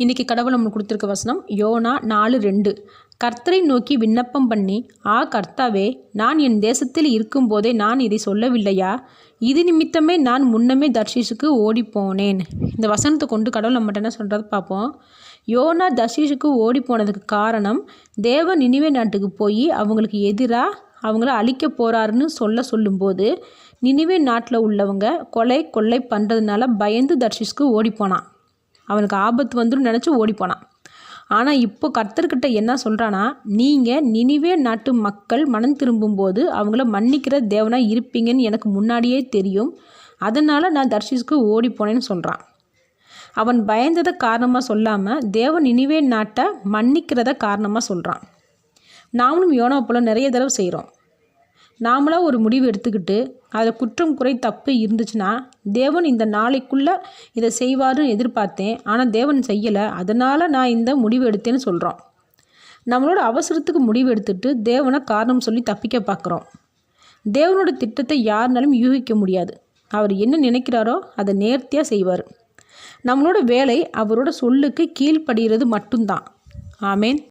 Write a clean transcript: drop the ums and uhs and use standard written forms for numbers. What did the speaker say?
இன்றைக்கி கடவுள் நம்மளுக்கு கொடுத்துருக்க வசனம் யோனா 4:2. கர்த்தரை நோக்கி விண்ணப்பம் பண்ணி, கர்த்தாவே, நான் என் தேசத்தில் இருக்கும்போதே நான் இதை சொல்லவில்லையா? இது நிமித்தமே நான் முன்னமே தர்ஷீஷுக்கு ஓடிப்போனேன். இந்த வசனத்தை கொண்டு கடவுள் நம்மகிட்ட என்ன சொல்கிறது பார்ப்போம். யோனா தர்ஷீஷுக்கு ஓடி போனதுக்கு காரணம், தேவன் நினிவே நாட்டுக்கு போய் அவங்களுக்கு எதிராக அவங்கள அழிக்க போகிறாருன்னு சொல்லும்போது நினிவே நாட்டில் உள்ளவங்க கொள்ளை பண்ணுறதுனால பயந்து தர்ஷீஷுக்கு ஓடிப்போனான். அவனுக்கு ஆபத்து வந்துடும் நினச்சி ஓடிப்போனான். ஆனால் இப்போ கர்த்தர்கிட்ட என்ன சொல்கிறான்னா, நீங்கள் நினிவே நாட்டு மக்கள் மனம் திரும்பும்போது அவங்கள மன்னிக்கிற தேவனாக இருப்பீங்கன்னு எனக்கு முன்னாடியே தெரியும். அதனால் நான் தர்ஷீஷுக்கு ஓடிப்போனேன்னு சொல்கிறான். அவன் பயந்ததை காரணமாக சொல்லாமல் தேவன் நினிவே நாட்டை மன்னிக்கிறத காரணமாக சொல்கிறான். நாமளும் யோனாவை போல் நிறைய தடவை செய்கிறோம். நாமளாக ஒரு முடிவு எடுத்துக்கிட்டு அதில் குற்றம் குறை தப்பு இருந்துச்சுன்னா, தேவன் இந்த நாளைக்குள்ளே இதை செய்வார்னு எதிர்பார்த்தேன், ஆனால் தேவன் செய்யலை, அதனால் நான் இந்த முடிவு எடுத்தேன்னு சொல்கிறோம். நம்மளோட அவசரத்துக்கு முடிவு எடுத்துட்டு தேவனை காரணம் சொல்லி தப்பிக்க பார்க்குறோம். தேவனோட திட்டத்தை யாருனாலும் யூகிக்க முடியாது. அவர் என்ன நினைக்கிறாரோ அதை நேர்த்தியாக செய்வார். நம்மளோட வேலை அவரோட சொல்லுக்கு கீழ்ப்படுகிறது மட்டும்தான். ஆமேன்.